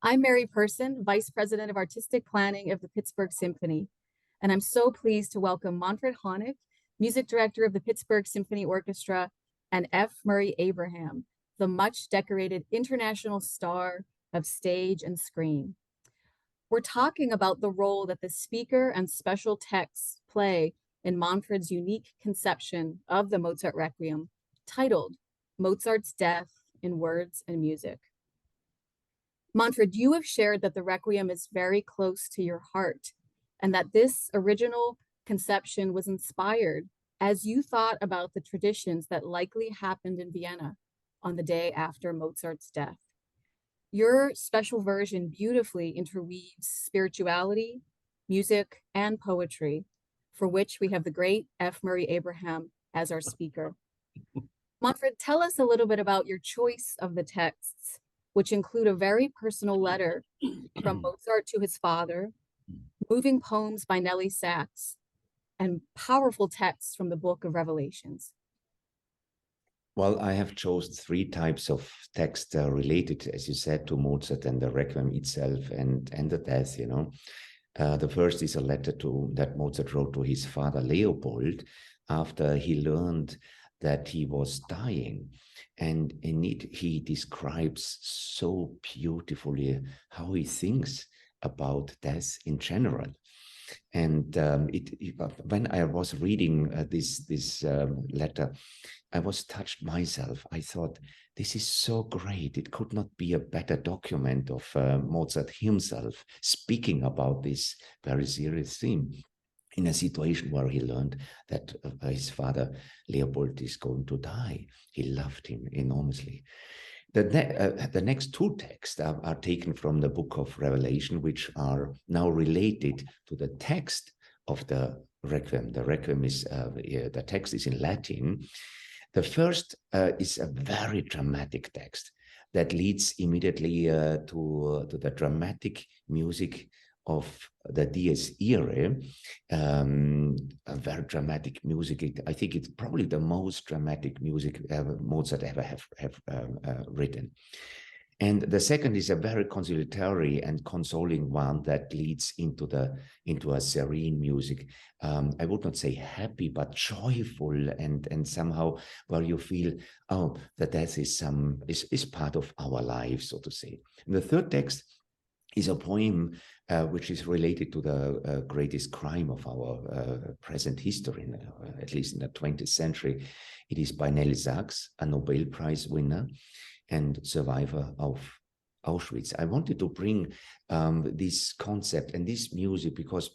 I'm Mary Person, Vice President of Artistic Planning of the Pittsburgh Symphony, and I'm so pleased to welcome Manfred Honeck, Music Director of the Pittsburgh Symphony Orchestra, and F. Murray Abraham, the much decorated international star of stage and screen. We're talking about the role that the speaker and special texts play in Manfred's unique conception of the Mozart Requiem, titled Mozart's Death in Words and Music. Manfred, you have shared that the Requiem is very close to your heart and that this original conception was inspired as you thought about the traditions that likely happened in Vienna on the day after Mozart's death. Your special version beautifully interweaves spirituality, music, and poetry, for which we have the great F. Murray Abraham as our speaker. Manfred, tell us a little bit about your choice of the texts, which include a very personal letter from Mozart to his father, moving poems by Nellie Sachs, and powerful texts from the Book of Revelations. Well, I have chosen three types of text related, as you said, to Mozart and the Requiem itself and the death, you know. The first is a letter that Mozart wrote to his father, Leopold, after he learned that he was dying. And in it, he describes so beautifully how he thinks about death in general. And when I was reading this letter, I was touched myself. I thought, this is so great. It could not be a better document of Mozart himself speaking about this very serious theme in a situation where he learned that his father, Leopold, is going to die. He loved him enormously. The next two texts are taken from the Book of Revelation, which are now related to the text of the Requiem. The Requiem is, the text is in Latin. The first is a very dramatic text that leads immediately to the dramatic music of the Dies Irae, a very dramatic music. I think it's probably the most dramatic music Mozart ever have written. And the second is a very consolatory and consoling one that leads into a serene music. I would not say happy, but joyful, and somehow where you feel, oh, that death is part of our lives, so to say. And the third text is a poem which is related to the greatest crime of our present history, at least in the 20th century. It is by Nellie Sachs, a Nobel Prize winner and survivor of Auschwitz. I wanted to bring this concept and this music because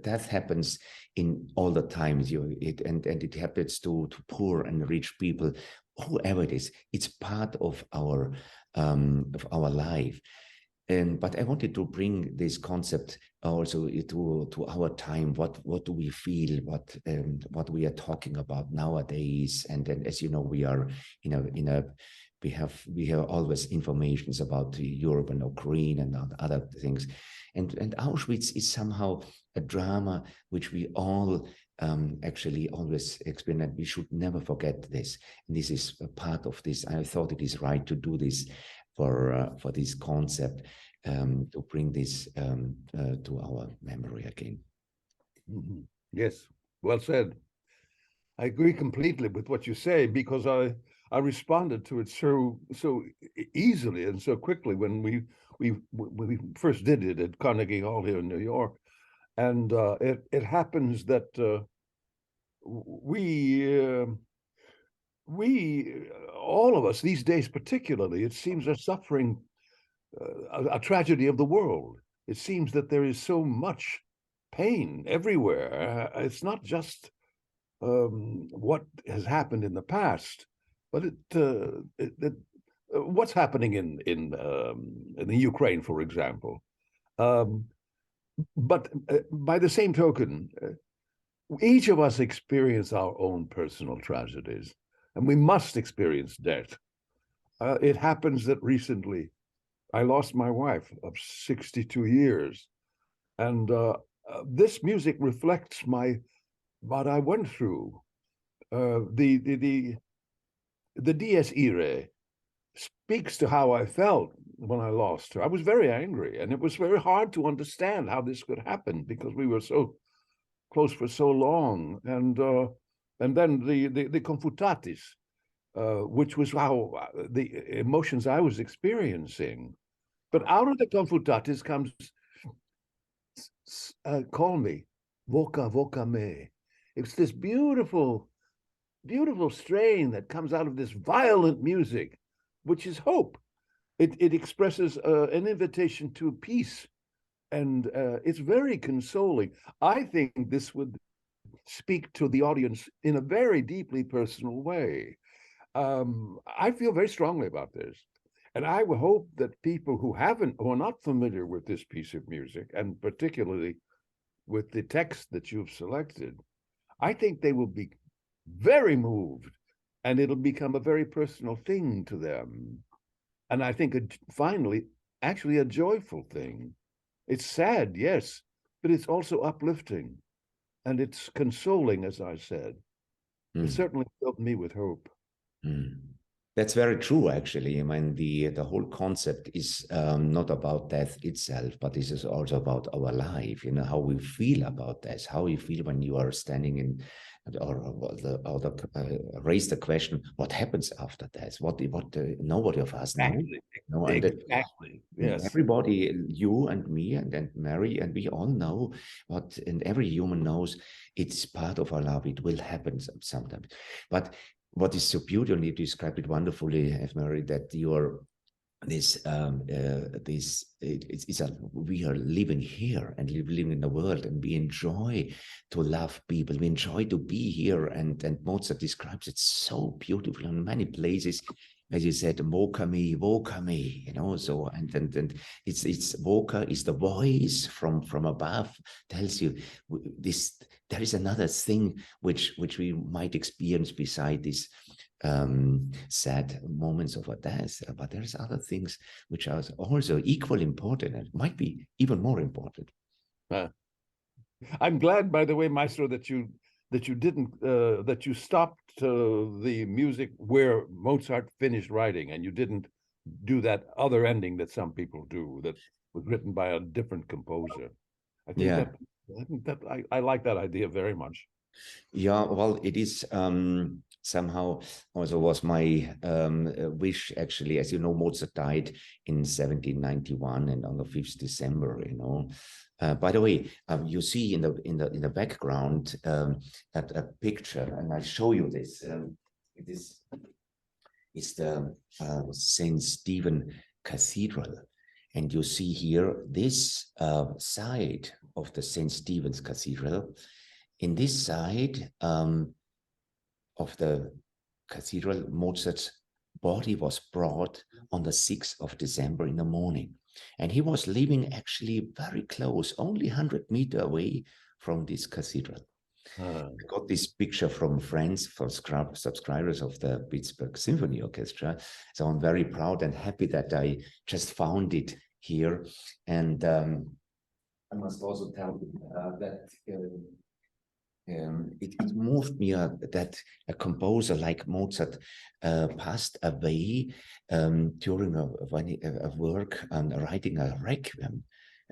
death happens in all the times. And it happens to poor and rich people, whoever it is. It's part of our life. But I wanted to bring this concept also to our time. What do we feel? What we are talking about nowadays? And then, as you know, we are we have always informations about Europe and Ukraine and other things. And Auschwitz is somehow a drama which we all actually always explain, that we should never forget this. And this is a part of this. I thought it is right to do this for this concept, to bring this to our memory again. Mm-hmm. Yes, well said. I agree completely with what you say, because I responded to it so easily and so quickly when we first did it at Carnegie Hall here in New York, and it happens that we all of us these days, particularly, it seems, are suffering a tragedy of the world. It seems that there is so much pain everywhere. It's not just what has happened in the past, but what's happening in the Ukraine, for example. But by the same token, each of us experience our own personal tragedies, and we must experience death. It happens that recently I lost my wife of 62 years, and this music reflects what I went through. The Dies Irae speaks to how I felt when I lost her. I was very angry, and it was very hard to understand how this could happen because we were so close for so long. And then the confutatis, which was how the emotions I was experiencing. But out of the confutatis comes, call me, voca, voca me. It's this beautiful, beautiful strain that comes out of this violent music, which is hope. It expresses an invitation to peace, and it's very consoling. I think this would speak to the audience in a very deeply personal way. I feel very strongly about this, and I would hope that people who are not familiar with this piece of music, and particularly with the text that you've selected, I think they will be very moved, and it'll become a very personal thing to them. And I think finally, actually a joyful thing. It's sad, yes, but it's also uplifting, and it's consoling, as I said. It certainly filled me with hope. That's very true, actually. I mean, the whole concept is not about death itself, but this is also about our life, you know, how we feel about death, how you feel when you are standing in, raise the question, what happens after death? What nobody of us knows. No, Exactly. Yes. Everybody, you and me and Mary, and we all know what, and every human knows it's part of our life. It will happen sometimes. But what is so beautiful, you described it wonderfully, Mary, that you are we are living here and living in the world, and we enjoy to love people, we enjoy to be here, and Mozart describes it so beautifully in many places, as you said, voca me, you know. So and it's voca is the voice from above, tells you this. There is another thing which we might experience beside this sad moments of our death, but there's other things which are also equally important and might be even more important. I'm glad, by the way, Maestro, that you stopped the music where Mozart finished writing, and you didn't do that other ending that some people do, that was written by a different composer. I think I like that idea very much. Yeah, well, it is somehow also was my wish, actually. As you know, Mozart died in 1791, and on the 5th December, you know. By the way, you see in the background a picture, and I show you this. This is the Saint Stephen Cathedral, and you see here this side of the Saint Stephen's Cathedral. In this side of the cathedral, Mozart's body was brought on the 6th of December in the morning. And he was living actually very close, only 100 meters away from this cathedral. I got this picture from friends, from subscribers of the Pittsburgh Symphony Orchestra. So I'm very proud and happy that I just found it here. And I must also tell you that it moved me that a composer like Mozart passed away during a work on writing a Requiem.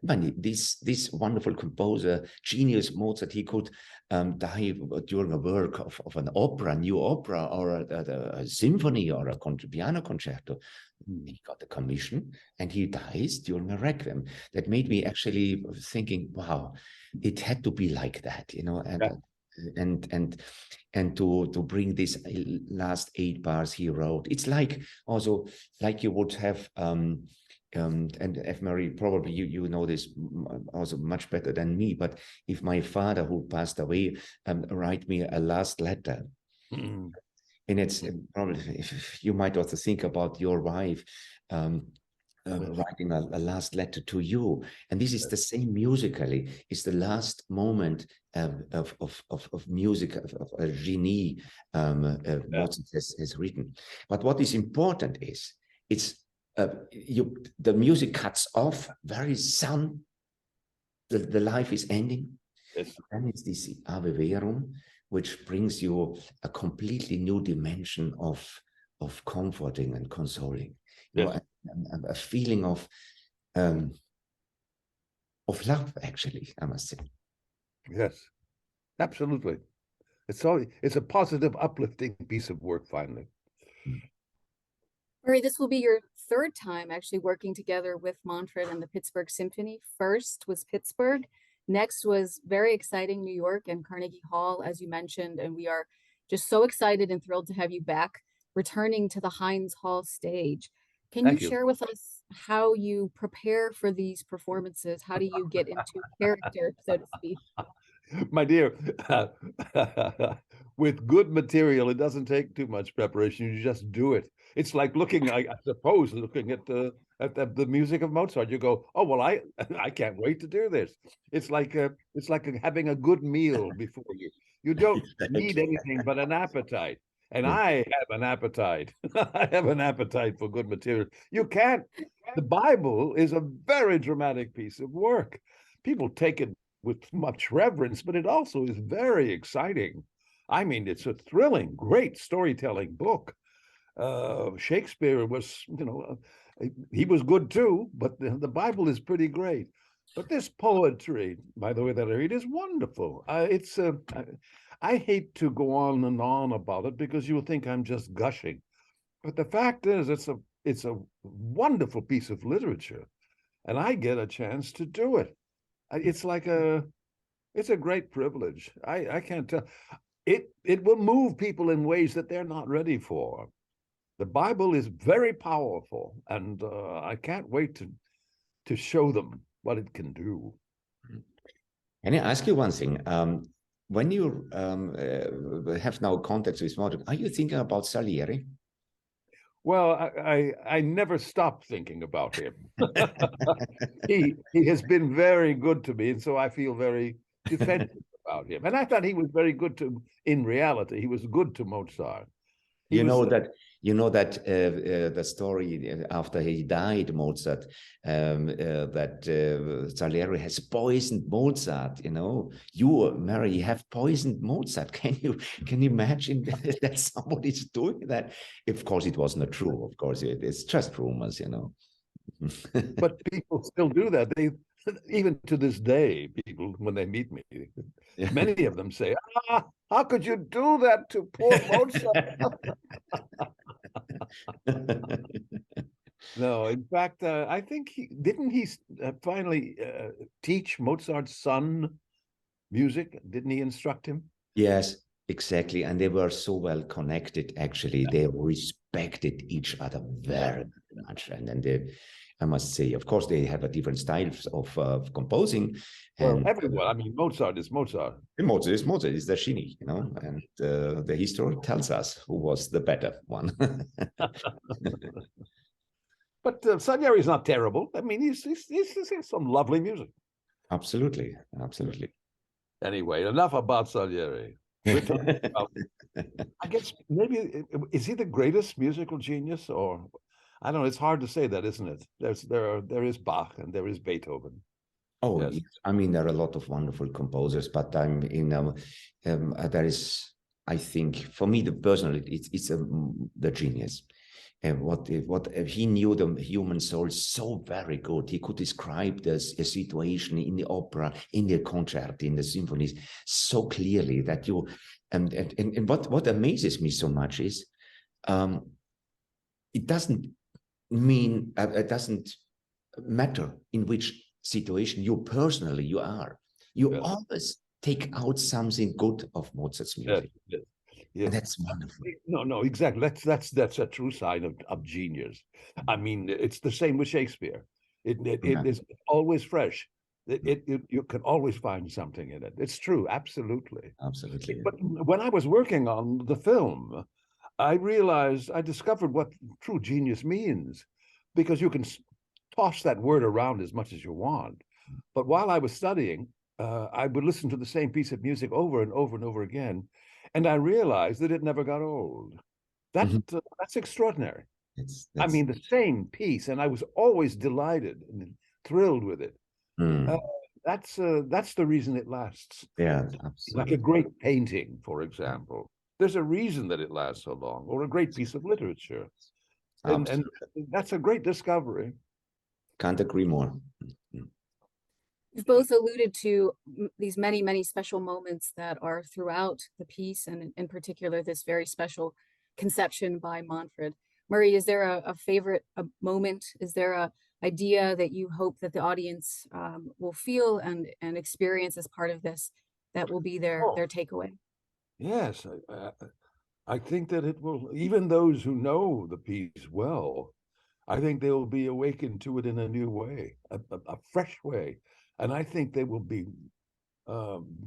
This wonderful composer, genius Mozart, he could die during a work of an opera, new opera, or a symphony, or a piano concerto. He got the commission, and he dies during a Requiem. That made me actually thinking, wow, it had to be like that, you know, and to bring this last 8 bars he wrote. It's like also like you would have and F. Mary, probably you know this also much better than me, but if my father, who passed away, write me a last letter, and it's probably, if you might also think about your wife writing a last letter to you, and this is the same musically. It's the last moment of music of a genie Mozart has written. But what is important is it's the music cuts off very soon. The life is ending. Yes. And it's this Ave Verum, which brings you a completely new dimension of comforting and consoling. You know, a feeling of love, actually, I must say. Yes, absolutely. It's a positive, uplifting piece of work, finally. Murray, this will be your third time actually working together with Manfred and the Pittsburgh Symphony. First was Pittsburgh. Next was very exciting New York and Carnegie Hall, as you mentioned. And we are just so excited and thrilled to have you back, returning to the Heinz Hall stage. Can you Thank you. share with us how you prepare for these performances? How do you get into character, so to speak? My dear, with good material, it doesn't take too much preparation. You just do it. It's like looking, I suppose, looking at the music of Mozart. You go, oh well, I can't wait to do this. It's like having a good meal before you. You don't need anything but an appetite. And I have an appetite. I have an appetite for good material. You can't. The Bible is a very dramatic piece of work. People take it with much reverence, but it also is very exciting. I mean, it's a thrilling, great storytelling book. Shakespeare was, he was good too, but the Bible is pretty great. But this poetry, by the way, that I read is wonderful. I hate to go on and on about it because you'll think I'm just gushing. But the fact is, it's a wonderful piece of literature, and I get a chance to do it. It's a great privilege. I can't tell. It will move people in ways that they're not ready for. The Bible is very powerful, and I can't wait to show them what it can do. Can I ask you one thing? When you have now contacts with Mozart, are you thinking about Salieri? Well, I never stop thinking about him. He has been very good to me, and so I feel very defensive about him. And I thought he was very good in reality, he was good to Mozart. You know that the story after he died, Mozart, that Salieri has poisoned Mozart. You, Mary, have poisoned Mozart. Can you imagine that somebody's doing that? Of course, it was not true. Of course, it's just rumors. But people still do that. Even to this day, people, when they meet me, many of them say, how could you do that to poor Mozart? No, in fact, I think he finally teach Mozart's son music? Didn't he instruct him? Yes, exactly. And they were so well connected, actually. They respected each other very much. And then I must say, of course, they have a different style of composing. Well, everyone. I mean, Mozart is Mozart. Mozart is the genie, and the history tells us who was the better one. But Salieri is not terrible. I mean, he's some lovely music. Absolutely. Anyway, enough about Salieri. We're talking about, I guess maybe, is he the greatest musical genius, or I don't know. It's hard to say that, isn't it? There is Bach and there is Beethoven. Oh, yes. I mean, there are a lot of wonderful composers, but there is, I think, for me, personally, it's the genius. And what he knew the human soul so very good. He could describe a situation in the opera, in the concert, in the symphonies so clearly that you and what amazes me so much is it doesn't matter in which situation you personally are. You always take out something good of Mozart's music. Yes. That's wonderful. No, exactly. That's a true sign of genius. I mean, it's the same with Shakespeare. It is always fresh. You can always find something in it. It's true, absolutely. Absolutely. But when I was working on the film, I discovered what true genius means, because you can toss that word around as much as you want. But while I was studying, I would listen to the same piece of music over and over and over again. And I realized that it never got old. That's extraordinary. I mean, the same piece, and I was always delighted and thrilled with it. That's the reason it lasts. Yeah, absolutely. Like a great painting, for example. There's a reason that it lasts so long, or a great piece of literature. And Absolutely. that's a great discovery. Can't agree more. You've both alluded to these many, many special moments that are throughout the piece, and in particular, this very special conception by Manfred. Murray, is there a favorite moment? Is there a idea that you hope that the audience will feel and experience as part of this that will be their takeaway? Yes, I think that it will, even those who know the piece well, I think they will be awakened to it in a new way, a fresh way. And I think they will be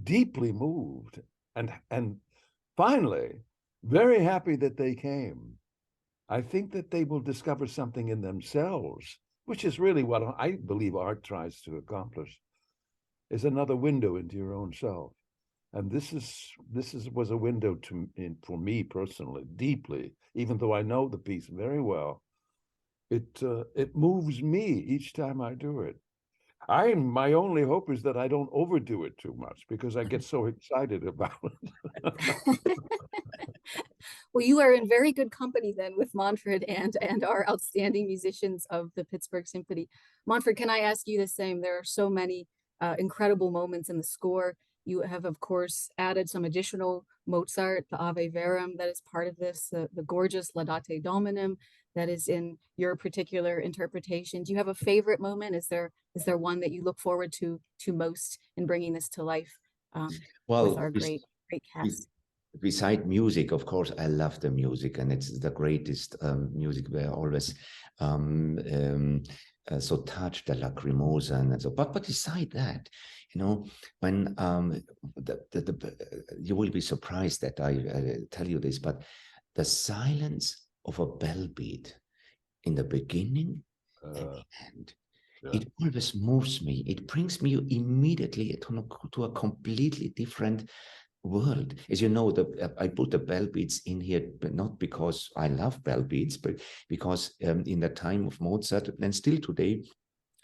deeply moved and finally very happy that they came. I think that they will discover something in themselves, which is really what I believe art tries to accomplish, is another window into your own self. And this was a window for me personally, deeply, even though I know the piece very well. It moves me each time I do it. My only hope is that I don't overdo it too much because I get so excited about it. Well, you are in very good company then with Manfred and our outstanding musicians of the Pittsburgh Symphony. Manfred, can I ask you the same? There are so many incredible moments in the score. You have, of course, added some additional Mozart, the Ave Verum that is part of this, the gorgeous Laudate Dominum that is in your particular interpretation. Do you have a favorite moment? Is there one that you look forward to most in bringing this to life with our great cast? Beside music, of course, I love the music, and it's the greatest music. We're always so touched, the Lacrimosa and so. But beside that, you know, when you will be surprised that I tell you this, but the silence of a bell beat in the beginning and the end. Yeah. It always moves me. It brings me immediately to a completely different world. As you know, I put the bell beats in here, but not because I love bell beats, but because in the time of Mozart, and still today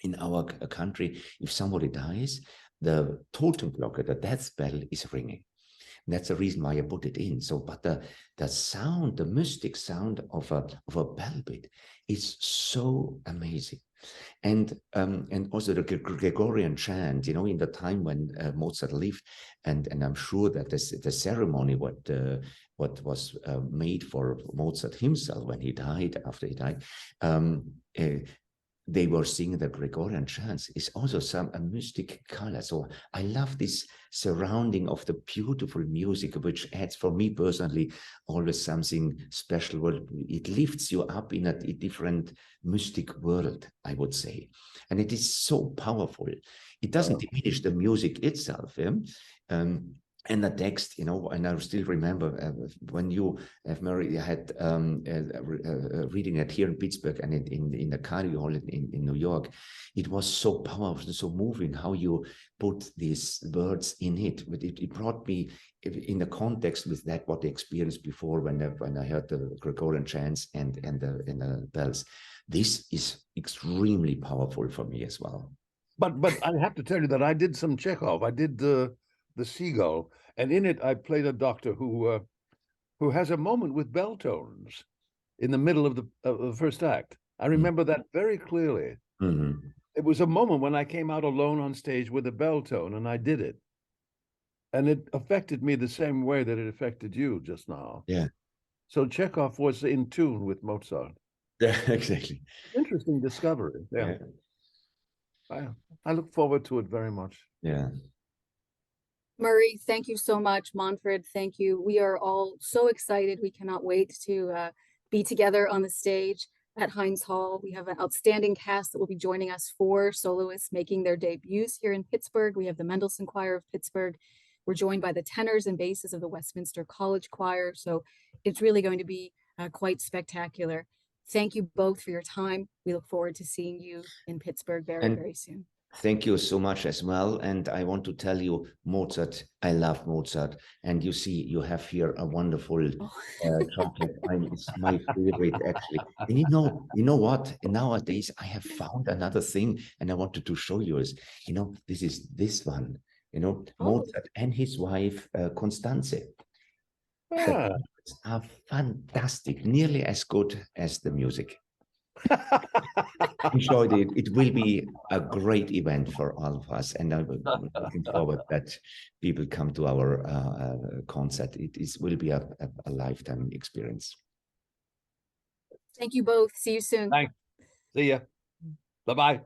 in our country, if somebody dies, the Totenglocke, the death bell, is ringing. And that's the reason why I put it in. So, but the sound, the mystic sound of a bell beat is so amazing. And also the Gregorian chant, you know, in the time when Mozart lived, and I'm sure that the ceremony what was made for Mozart himself when he died, after he died, they were singing the Gregorian chants. Is also a mystic color. So I love this surrounding of the beautiful music, which adds, for me personally, always something special. Well, it lifts you up in a different mystic world, I would say. And it is so powerful. It doesn't diminish the music itself. Yeah? And the text, you know, and I still remember when you have Murray had reading it here in Pittsburgh and in the Carnegie Hall in New York. It was so powerful, so moving how you put these words in it. But it brought me in the context with that what I experienced before when I heard the Gregorian chants and the bells. This is extremely powerful for me as well. But I have to tell you that I did some Chekhov. I did the Seagull, and in it I played a doctor who has a moment with bell tones in the middle of the first act. I remember that very clearly. Mm-hmm. It was a moment when I came out alone on stage with a bell tone, and I did it, and it affected me the same way that it affected you just now. Yeah. So Chekhov was in tune with Mozart. Yeah, exactly. Interesting discovery. Yeah. I look forward to it very much. Yeah. Murray, thank you so much. Manfred, thank you. We are all so excited. We cannot wait to be together on the stage at Heinz Hall. We have an outstanding cast that will be joining us, 4 soloists making their debuts here in Pittsburgh. We have the Mendelssohn Choir of Pittsburgh. We're joined by the tenors and basses of the Westminster College Choir. So it's really going to be quite spectacular. Thank you both for your time. We look forward to seeing you in Pittsburgh very soon. Thank you so much as well. And I want to tell you, Mozart, I love Mozart. And you see, you have here a wonderful chocolate. It's my favorite, actually. And you know what? Nowadays, I have found another thing, and I wanted to show you is, you know, this is this one, you know, Mozart and his wife, Constanze. Ah. Are fantastic, nearly as good as the music. Enjoyed it. It will be a great event for all of us, and I'm looking forward that people come to our concert. Will be a lifetime experience. Thank you both. See you soon. Thanks. See ya. Bye-bye.